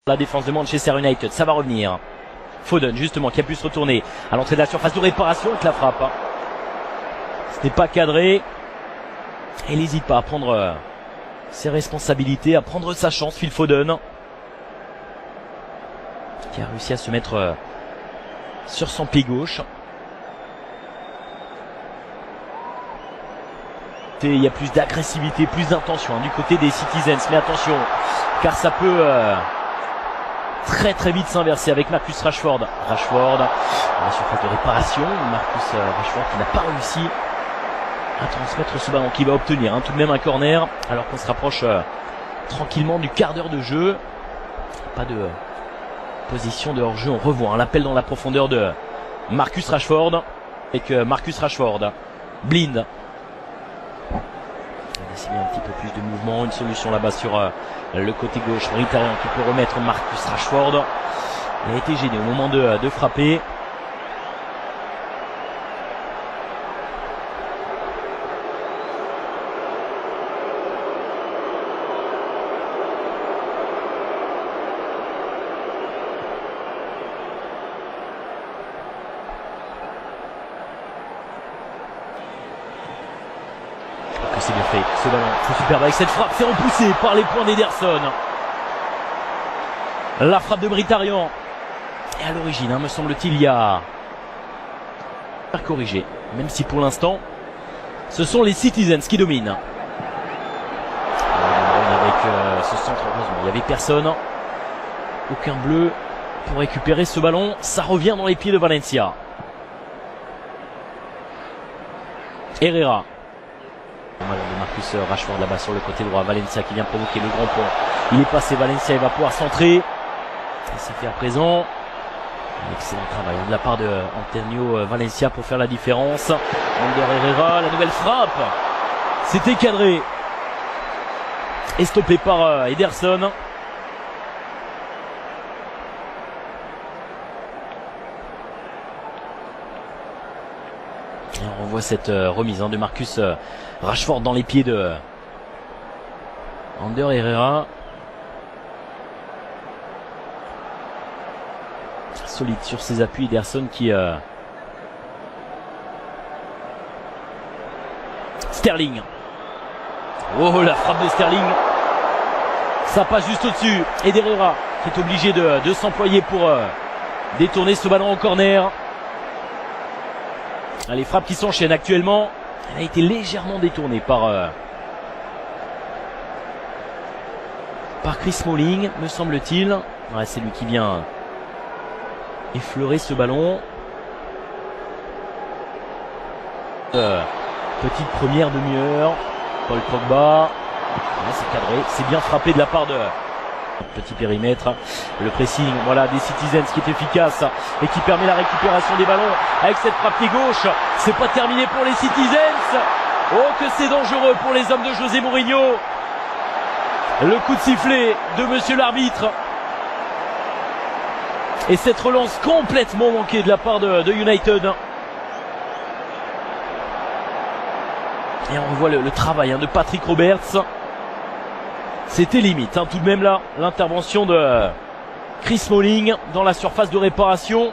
La défense de Manchester United, ça va revenir. Foden justement qui a pu se retourner à l'entrée de la surface de réparation avec la frappe. Ce n'est pas cadré. Et il n'hésite pas à prendre ses responsabilités, à prendre sa chance, Phil Foden. Qui a réussi à se mettre sur son pied gauche. Il y a plus d'agressivité, plus d'intention du côté des Citizens. Mais attention, car ça peut très vite s'inverser avec Marcus Rashford. Rashford, la surface de réparation. Marcus Rashford qui n'a pas réussi à transmettre ce ballon, qui va obtenir tout de même un corner. Alors qu'on se rapproche tranquillement du quart d'heure de jeu. Pas de position de hors-jeu. On revoit l'appel dans la profondeur de Marcus Rashford. Avec Marcus Rashford. Blind. Essayer un petit peu plus de mouvement, une solution là-bas sur le côté gauche. Mkhitaryan qui peut remettre Marcus Rashford. Il a été gêné au moment de frapper. C'est bien fait, ce ballon, c'est superbe avec cette frappe, c'est repoussé par les points d'Ederson. La frappe de Mkhitaryan. Et à l'origine, me semble-t-il, il y a corrigé, même si pour l'instant, ce sont les Citizens qui dominent. Avec ce centre, heureusement, il n'y avait personne. Aucun bleu pour récupérer ce ballon. Ça revient dans les pieds de Valencia. Herrera. De Marcus Rashford là-bas sur le côté droit. Valencia qui vient provoquer le grand pont. Il est passé, Valencia, il va pouvoir centrer. Et c'est fait à présent. Un excellent travail de la part de Antonio Valencia pour faire la différence. Ander Herrera, la nouvelle frappe. C'était cadré. Et stoppé par Ederson. Et on revoit cette remise de Marcus Rashford dans les pieds de Ander Herrera. Solide sur ses appuis, Ederson qui Sterling. Oh, la frappe de Sterling. Ça passe juste au-dessus. Et Herrera qui est obligé de s'employer pour détourner ce ballon au corner. Les frappes qui s'enchaînent actuellement. Elle a été légèrement détournée par Chris Smalling, me semble-t-il. Ouais, c'est lui qui vient effleurer ce ballon. Petite première demi-heure. Paul Pogba. Ouais, c'est cadré. C'est bien frappé de la part de petit périmètre. Le pressing, voilà, des Citizens qui est efficace et qui permet la récupération des ballons avec cette frappe pied gauche. C'est pas terminé pour les Citizens. Oh, que c'est dangereux pour les hommes de José Mourinho. Le coup de sifflet de monsieur l'arbitre. Et cette relance complètement manquée de la part de United. Et on revoit le travail de Patrick Roberts. C'était limite, tout de même là, l'intervention de Chris Smalling dans la surface de réparation.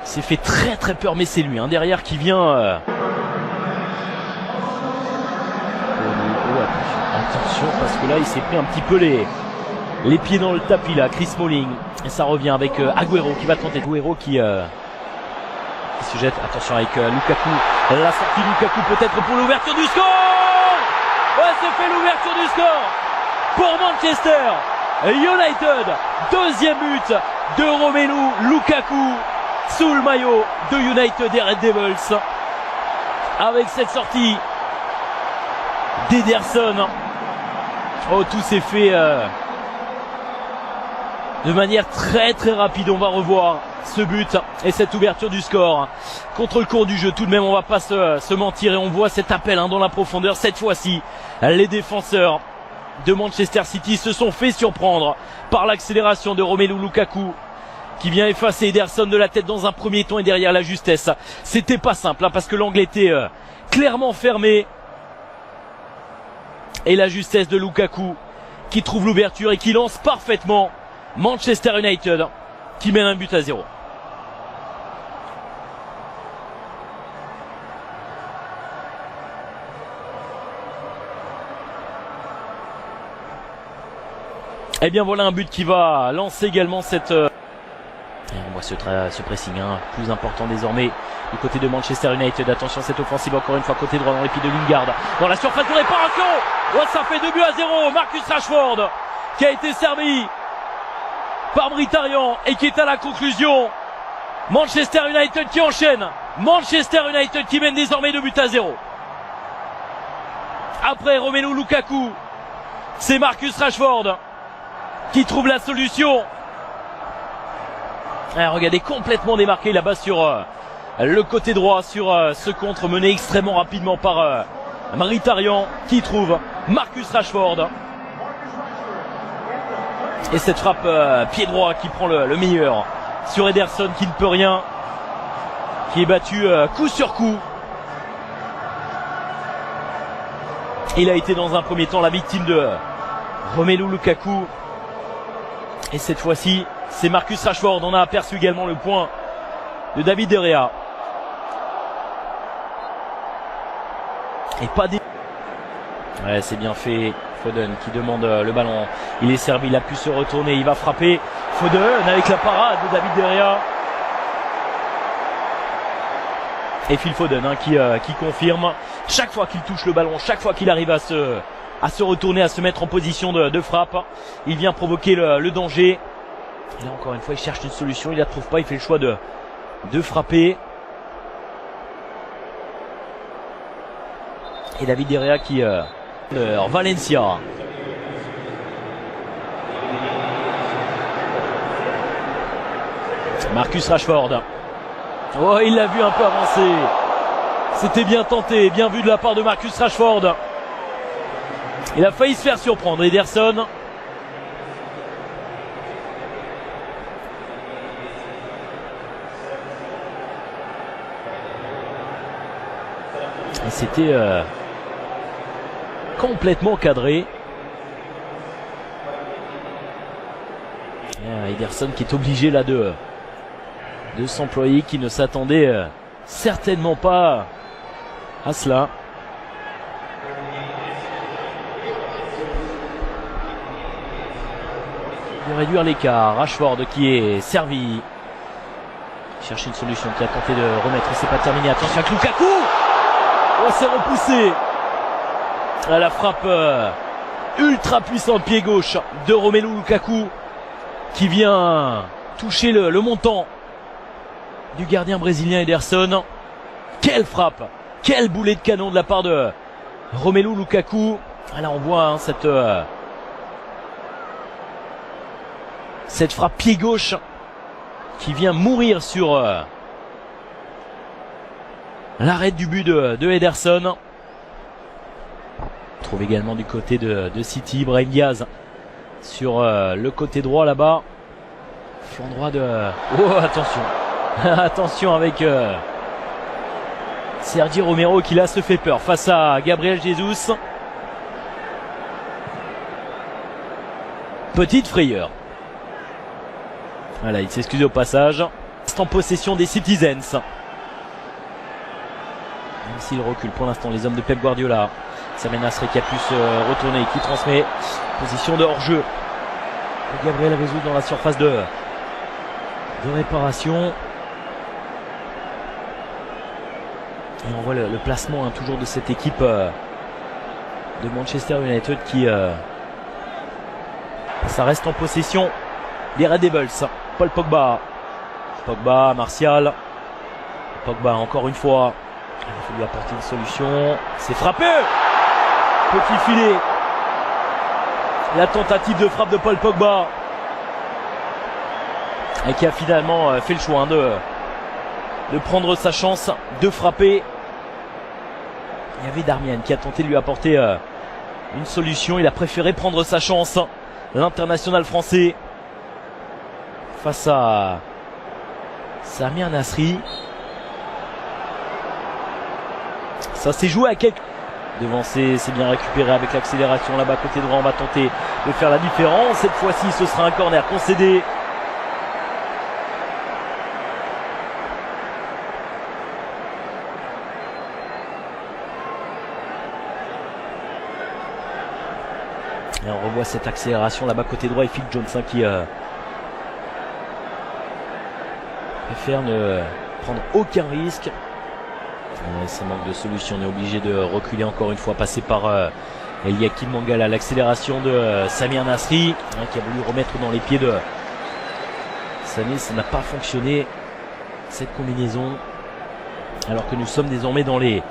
C'est fait très peur, mais c'est lui derrière qui vient. Attention, parce que là il s'est pris un petit peu les pieds dans le tapis là, Chris Smalling. Et ça revient avec Agüero qui va tenter. Agüero qui se jette. Attention avec Lukaku. La sortie de Lukaku peut-être pour l'ouverture du score. Ouais, c'est fait l'ouverture du score pour Manchester United. Deuxième but de Romelu Lukaku sous le maillot de United et Red Devils. Avec cette sortie d'Ederson. Oh, tout s'est fait de manière très rapide. On va revoir ce but et cette ouverture du score contre le cours du jeu. Tout de même, on va pas se mentir, et on voit cet appel dans la profondeur. Cette fois-ci, les défenseurs de Manchester City se sont fait surprendre par l'accélération de Romelu Lukaku qui vient effacer Ederson de la tête dans un premier temps, et derrière la justesse. C'était pas simple parce que l'angle était clairement fermé. Et la justesse de Lukaku qui trouve l'ouverture et qui lance parfaitement Manchester United qui mène un but à 0. Et bien voilà un but qui va lancer également cette... On voit ce pressing plus important désormais du côté de Manchester United. Attention cette offensive encore une fois côté droit dans les pieds de Lingard. Dans la surface de réparation. Oh, ça fait 2 buts à 0. Marcus Rashford qui a été servi par Mkhitaryan et qui est à la conclusion. Manchester United qui enchaîne. Manchester United qui mène désormais 2 buts à 0. Après Romelu Lukaku, c'est Marcus Rashford qui trouve la solution. Regardez, complètement démarqué là-bas sur le côté droit, sur ce contre mené extrêmement rapidement par Mkhitaryan qui trouve Marcus Rashford. Et cette frappe pied droit qui prend le meilleur sur Ederson qui ne peut rien, qui est battu coup sur coup. Il a été dans un premier temps la victime de Romelu Lukaku. Et cette fois-ci, c'est Marcus Rashford. On a aperçu également le point de David De Gea. Et pas des... Ouais, c'est bien fait. Foden qui demande le ballon. Il est servi, il a pu se retourner. Il va frapper. Foden avec la parade de David De Gea. Et Phil Foden qui confirme. Chaque fois qu'il touche le ballon, chaque fois qu'il arrive à se retourner, à se mettre en position de frappe, il vient provoquer le danger. Et là encore une fois il cherche une solution, il la trouve pas, il fait le choix de frapper. Et David De Gea qui Valencia. Marcus Rashford. Oh, il l'a vu un peu avancer. C'était bien tenté, bien vu de la part de Marcus Rashford. Il a failli se faire surprendre, Ederson. Et c'était complètement cadré. Ederson qui est obligé là de s'employer, qui ne s'attendait certainement pas à cela. De réduire l'écart. Rashford qui est servi. Cherche une solution, qui a tenté de remettre. C'est pas terminé. Attention avec Lukaku. Oh, c'est repoussé. À la frappe ultra puissante pied gauche de Romelu Lukaku qui vient toucher le montant du gardien brésilien Ederson. Quelle frappe, quel boulet de canon de la part de Romelu Lukaku. Là on voit cette frappe pied gauche qui vient mourir sur l'arrêt du but de Ederson. On trouve également du côté de City Brahim Diaz sur le côté droit là-bas. Flanc droit de... Oh, attention. Attention avec Sergio Romero qui là se fait peur face à Gabriel Jesus. Petite frayeur. Voilà, il s'excuse au passage. C'est en possession des Citizens. Même s'il recule pour l'instant les hommes de Pep Guardiola. Samir Nasri qui a pu se retourner, qui transmet. Position de hors-jeu. Gabriel Jesus dans la surface de réparation. Et on voit le placement toujours de cette équipe de Manchester United qui ça reste en possession des Red Devils. Paul Pogba, Martial, Pogba encore une fois, il faut lui apporter une solution, c'est frappé, petit filet, la tentative de frappe de Paul Pogba et qui a finalement fait le choix de prendre sa chance de frapper. Il y avait Darmian qui a tenté de lui apporter une solution, il a préféré prendre sa chance, l'international français, face à Samir Nasri. Ça s'est joué à quelques... Devancé, c'est bien récupéré avec l'accélération là-bas côté droit. On va tenter de faire la différence. Cette fois-ci, ce sera un corner concédé. Et on revoit cette accélération là-bas côté droit et Phil Jones qui préfère ne prendre aucun risque. Ça manque de solution, on est obligé de reculer encore une fois, passer par Eliakim Mangala. L'accélération de Samir Nasri qui a voulu remettre dans les pieds de Sané. Ça n'a pas fonctionné cette combinaison, alors que nous sommes désormais dans les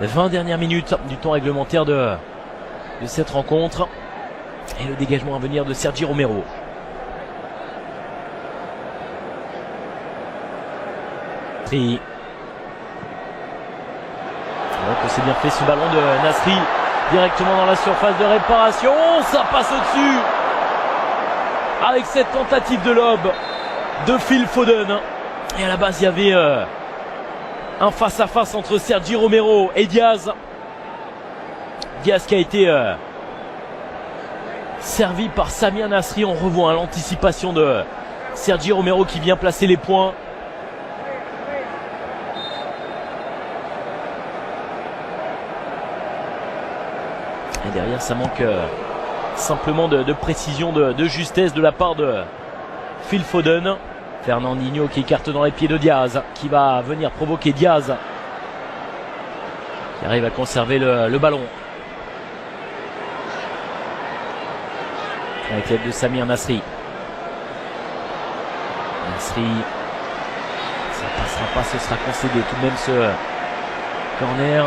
20 dernières minutes du temps réglementaire de cette rencontre. Et le dégagement à venir de Sergi Romero. Et donc c'est bien fait ce ballon de Nasri directement dans la surface de réparation. Ça passe au-dessus avec cette tentative de lob de Phil Foden. Et à la base il y avait un face-à-face entre Sergi Romero et Diaz. Diaz qui a été servi par Samir Nasri. On revoit l'anticipation de Sergi Romero qui vient placer les points. Et derrière ça manque simplement de précision, de justesse de la part de Phil Foden. Fernandinho qui écarte dans les pieds de Diaz, qui va venir provoquer Diaz, qui arrive à conserver le ballon. Avec l'aide de Samir Nasri. Nasri, ça passera pas, ce sera concédé tout de même ce corner.